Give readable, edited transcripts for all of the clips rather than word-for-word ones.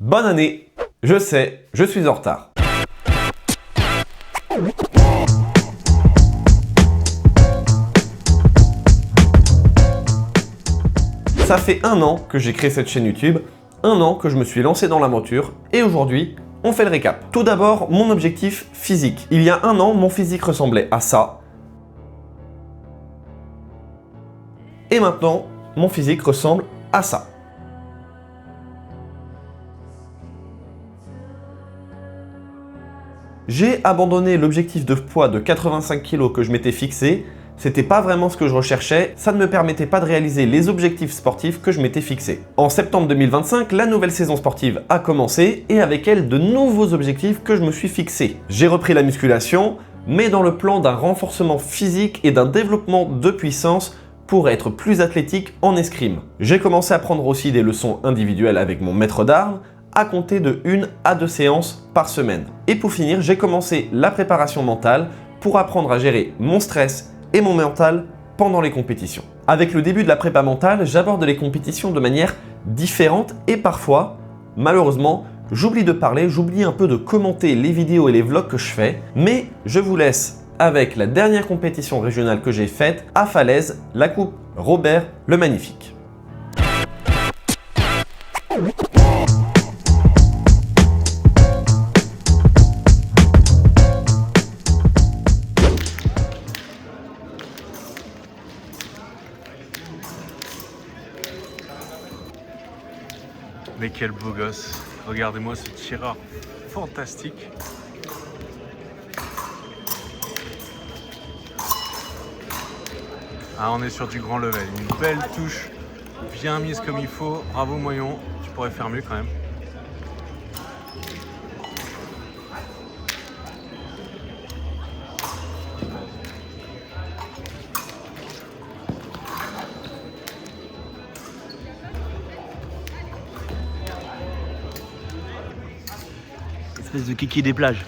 Bonne année! Je sais, je suis en retard. Ça fait 1 an que j'ai créé cette chaîne YouTube, 1 an que je me suis lancé dans l'aventure et aujourd'hui, on fait le récap. Tout d'abord, mon objectif physique. Il y a 1 an, mon physique ressemblait à ça. Et maintenant, mon physique ressemble à ça. J'ai abandonné l'objectif de poids de 85 kg que je m'étais fixé. C'était pas vraiment ce que je recherchais, ça ne me permettait pas de réaliser les objectifs sportifs que je m'étais fixés. En septembre 2025, la nouvelle saison sportive a commencé et avec elle de nouveaux objectifs que je me suis fixés. J'ai repris la musculation, mais dans le plan d'un renforcement physique et d'un développement de puissance pour être plus athlétique en escrime. J'ai commencé à prendre aussi des leçons individuelles avec mon maître d'armes, à compter de 1 à 2 séances par semaine. Et pour finir, j'ai commencé la préparation mentale pour apprendre à gérer mon stress et mon mental pendant les compétitions. Avec le début de la prépa mentale, j'aborde les compétitions de manière différente et parfois, malheureusement, j'oublie de parler, j'oublie un peu de commenter les vidéos et les vlogs que je fais, mais je vous laisse avec la dernière compétition régionale que j'ai faite à Falaise, la Coupe Robert le Magnifique. Mais quel beau gosse! Regardez-moi ce tireur fantastique! Ah, on est sur du grand level, une belle touche, bien mise comme il faut. Bravo Moyon, tu pourrais faire mieux quand même. Espèce de kiki des plages.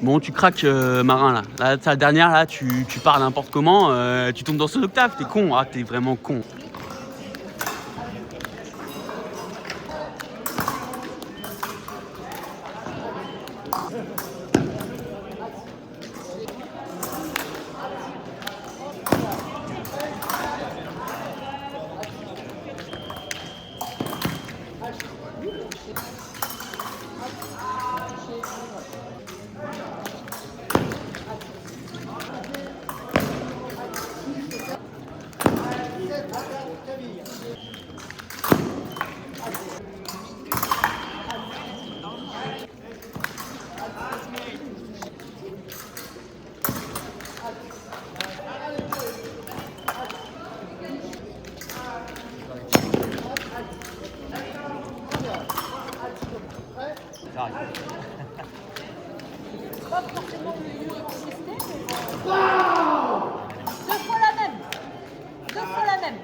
Bon, tu craques, Marin, là. Là, ta dernière, là, tu pars n'importe comment, tu tombes dans ce octave, t'es con. Ah, t'es vraiment con. Deux fois la même. Deux fois la même.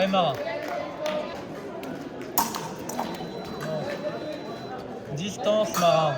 Allez, Marin. Distance, Marin.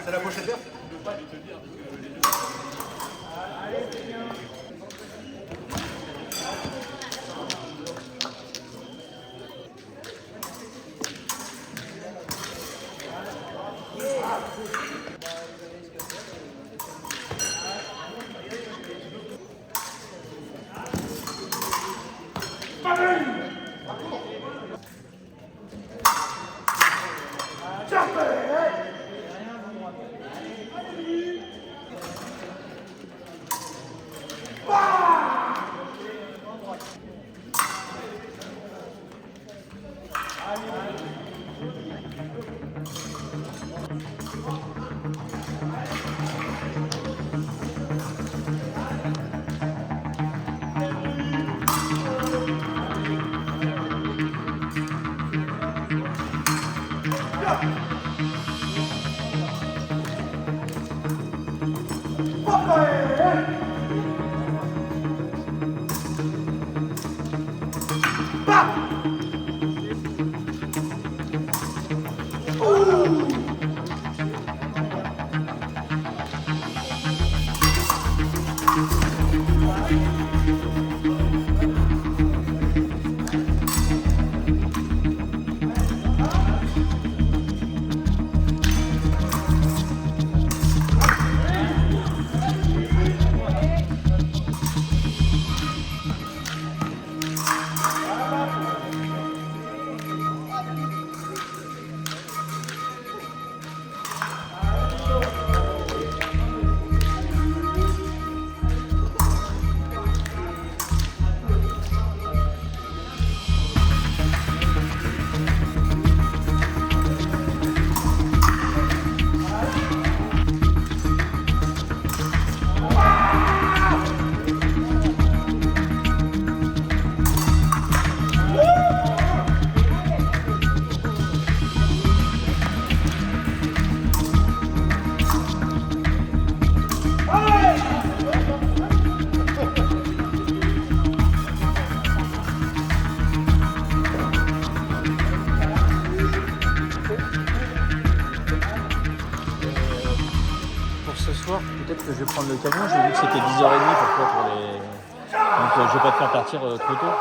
C'est la pochette verte. Ce soir, peut-être que je vais prendre le camion. J'ai vu que c'était 10h30 parfois pour les. Donc je vais pas te faire partir trop tôt.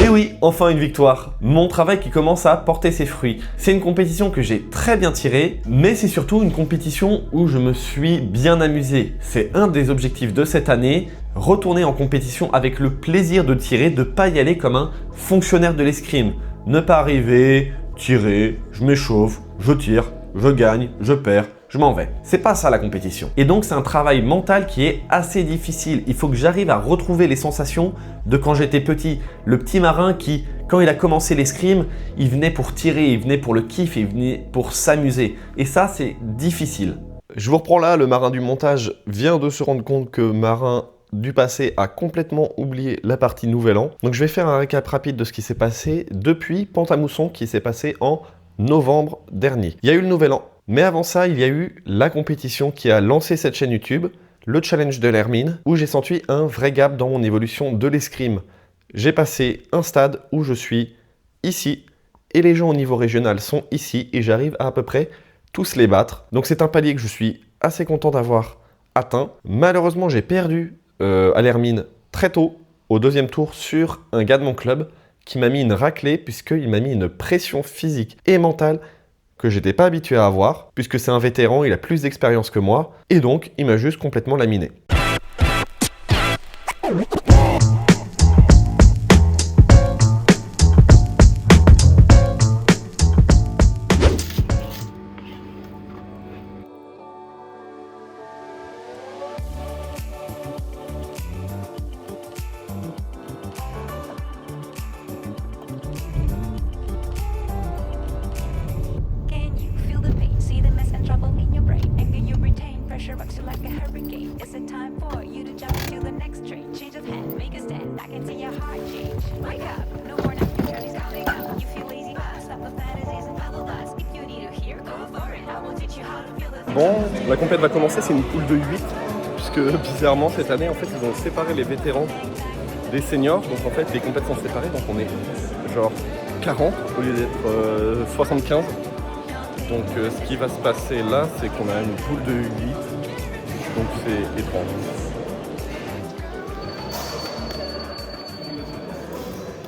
Et oui, enfin une victoire. Mon travail qui commence à porter ses fruits. C'est une compétition que j'ai très bien tirée, mais c'est surtout une compétition où je me suis bien amusé. C'est un des objectifs de cette année, retourner en compétition avec le plaisir de tirer, de ne pas y aller comme un fonctionnaire de l'escrime. Ne pas arriver, tirer, je m'échauffe, je tire, je gagne, je perds, je m'en vais. C'est pas ça la compétition. Et donc c'est un travail mental qui est assez difficile. Il faut que j'arrive à retrouver les sensations de quand j'étais petit. Le petit marin qui, quand il a commencé l'escrime, il venait pour tirer, il venait pour le kiff, il venait pour s'amuser. Et ça c'est difficile. Je vous reprends là, le marin du montage vient de se rendre compte que Marin du passé a complètement oublié la partie Nouvel An. Donc je vais faire un récap rapide de ce qui s'est passé depuis Pont-à-Mousson qui s'est passé en novembre dernier. Il y a eu le Nouvel An, mais avant ça, il y a eu la compétition qui a lancé cette chaîne YouTube, le challenge de l'Hermine, où j'ai senti un vrai gap dans mon évolution de l'escrime. J'ai passé un stade où je suis ici, et les gens au niveau régional sont ici, et j'arrive à peu près tous les battre. Donc c'est un palier que je suis assez content d'avoir atteint. Malheureusement, j'ai perdu à l'Hermine très tôt, au deuxième tour, sur un gars de mon club qui m'a mis une raclée puisqu'il m'a mis une pression physique et mentale que j'étais pas habitué à avoir, puisque c'est un vétéran, il a plus d'expérience que moi, et donc il m'a juste complètement laminé. Bon, la compète va commencer, c'est une poule de 8, puisque bizarrement cette année en fait ils ont séparé les vétérans des seniors, donc en fait les compètes sont séparées, donc on est genre 40 au lieu d'être 75. Donc ce qui va se passer là, c'est qu'on a une poule de 8, donc c'est étrange.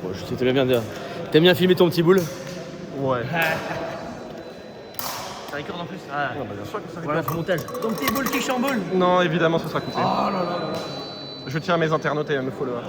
Bon, je sais très bien dire. T'aimes bien filmer ton petit boule? Ouais. Ça record en plus. Ah. Non, bah bien sûr que ça Voilà, record. montage. Ton petit boule qui chamboule. Non, évidemment ce sera coupé. Oh là là là là. Je tiens à mes internautes et à mes followers.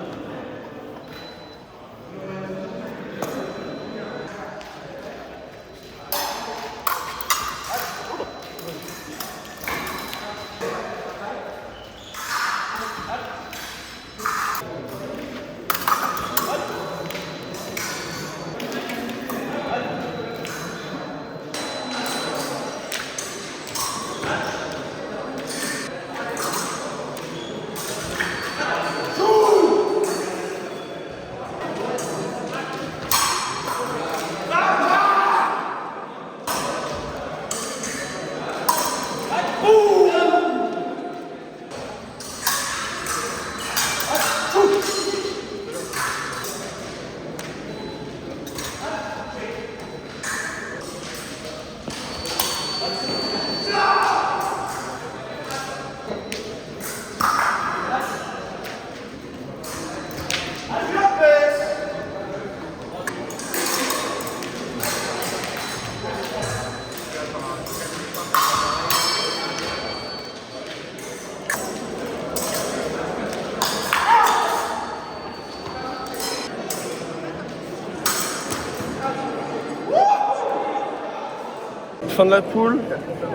Fin de la poule.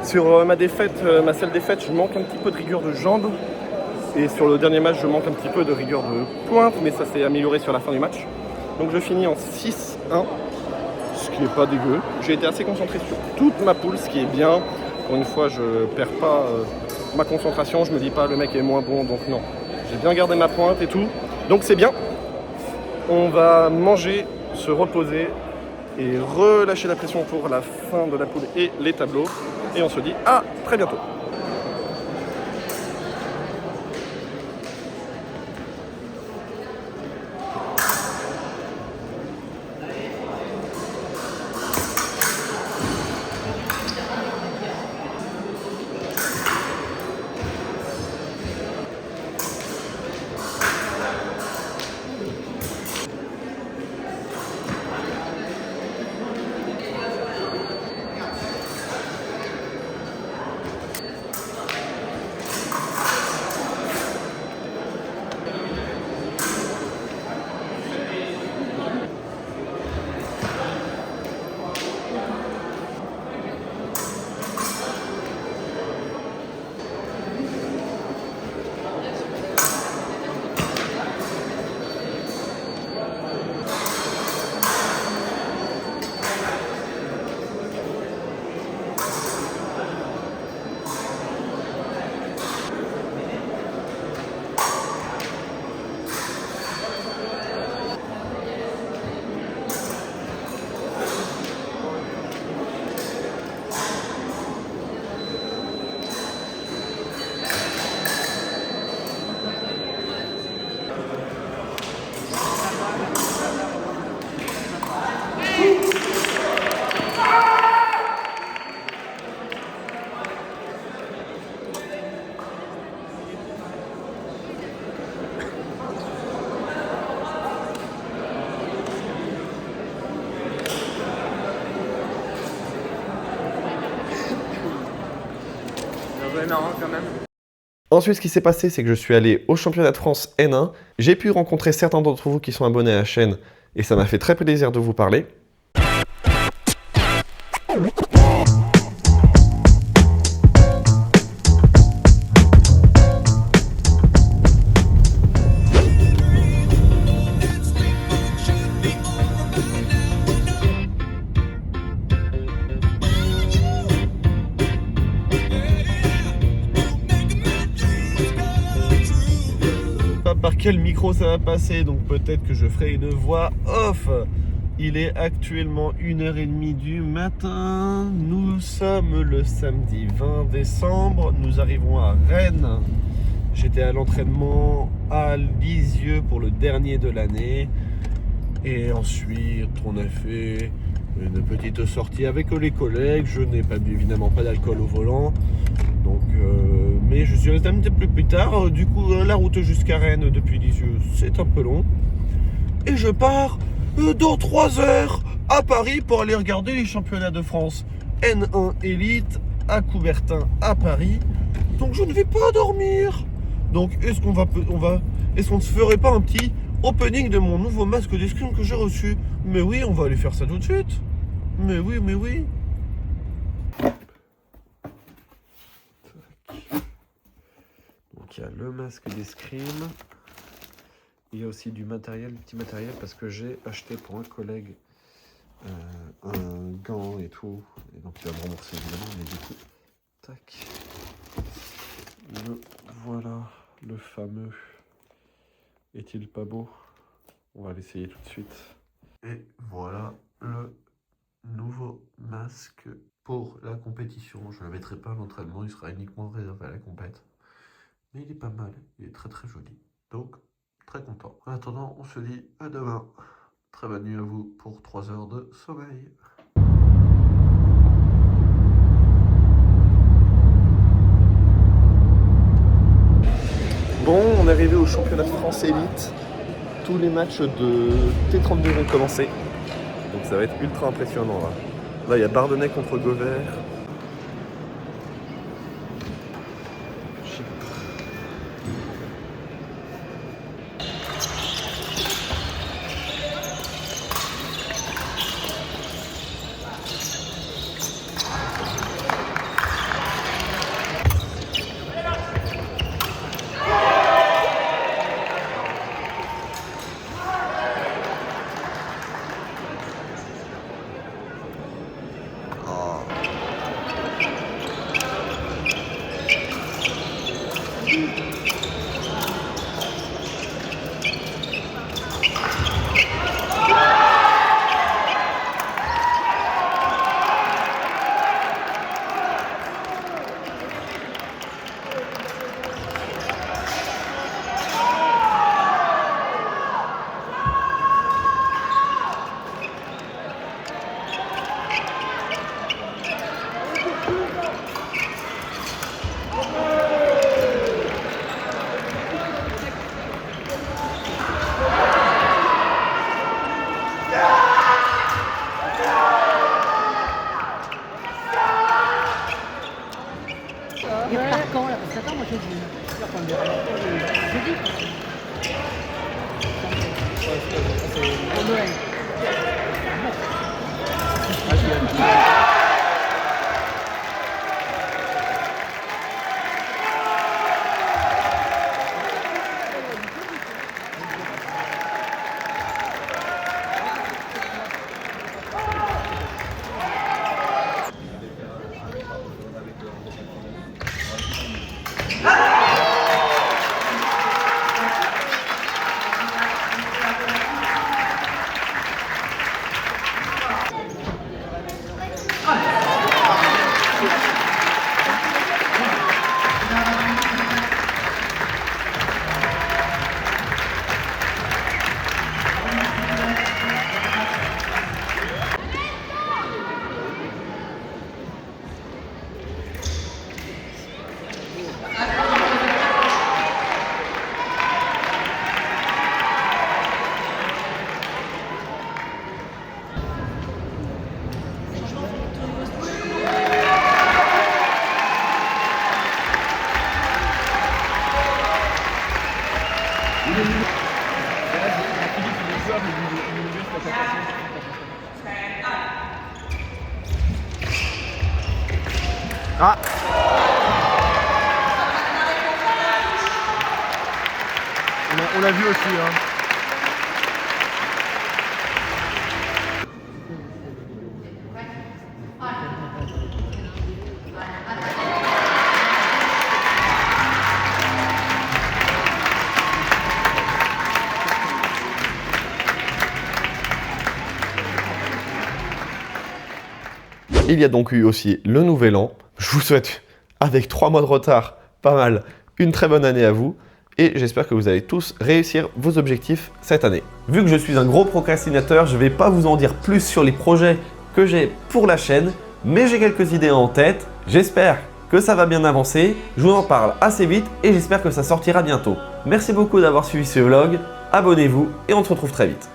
Sur ma défaite, ma seule défaite, je manque un petit peu de rigueur de jambes. Et sur le dernier match, je manque un petit peu de rigueur de pointe, mais ça s'est amélioré sur la fin du match. Donc je finis en 6-1, ce qui n'est pas dégueu. J'ai été assez concentré sur toute ma poule, ce qui est bien. Pour une fois, je perds pas ma concentration, je me dis pas le mec est moins bon, donc non. J'ai bien gardé ma pointe et tout, donc c'est bien. On va manger, se reposer et relâcher la pression pour la fin de la poule et les tableaux. Et on se dit à très bientôt. Ouais, marrant quand même. Ensuite, ce qui s'est passé, c'est que je suis allé au championnat de France N1. J'ai pu rencontrer certains d'entre vous qui sont abonnés à la chaîne et ça m'a fait très plaisir de vous parler. Par quel micro ça va passer, donc peut-être que je ferai une voix off. Il est actuellement 1h30 du matin, nous sommes le samedi 20 décembre, nous arrivons à Rennes. J'étais à l'entraînement à Lisieux pour le dernier de l'année et ensuite on a fait une petite sortie avec les collègues. Je n'ai pas bu, évidemment pas d'alcool au volant. Donc, mais je suis resté un petit peu plus tard. Du coup, la route jusqu'à Rennes depuis Lisieux, c'est un peu long. Et je pars dans 3 heures à Paris pour aller regarder les championnats de France N1 Elite à Coubertin à Paris. Donc je ne vais pas dormir. Donc est-ce qu'on ne se ferait pas un petit opening de mon nouveau masque d'escrime que j'ai reçu? Mais oui, on va aller faire ça tout de suite. Mais oui, mais oui. Donc il y a le masque d'escrime. Il y a aussi du matériel, petit matériel, parce que j'ai acheté pour un collègue un gant et tout. Et donc il va me rembourser évidemment, mais du coup, tac. Le voilà, le fameux. Est-il pas beau? On va l'essayer tout de suite. Et voilà le nouveau masque pour la compétition. Je ne le mettrai pas à l'entraînement, il sera uniquement réservé à la compète. Mais il est pas mal, il est très très joli. Donc, très content. En attendant, on se dit à demain. Très bonne nuit à vous pour 3 heures de sommeil. Bon, on est arrivé au championnat de France Élite. Tous les matchs de T32 vont commencer. Donc ça va être ultra impressionnant là. Là, il y a Bardonnay contre Gauvert. Il repart quand là? Parce qu'attends, moi j'ai dit. Jeudi. Pour Noël. Ah. On l'a vu aussi. Hein. Il y a donc eu aussi le nouvel an. Je vous souhaite, avec 3 mois de retard, pas mal, une très bonne année à vous. Et j'espère que vous allez tous réussir vos objectifs cette année. Vu que je suis un gros procrastinateur, je ne vais pas vous en dire plus sur les projets que j'ai pour la chaîne, mais j'ai quelques idées en tête. J'espère que ça va bien avancer. Je vous en parle assez vite et j'espère que ça sortira bientôt. Merci beaucoup d'avoir suivi ce vlog. Abonnez-vous et on se retrouve très vite.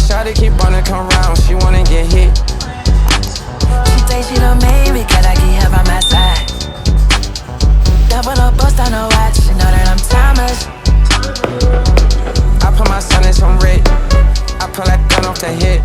Shawty keep wanna come round, she wanna get hit. She say she done made me, cause I keep her by my side. Double up, bust on her watch, she know that I'm timeless. I put my son in some red, I pull that gun off the head.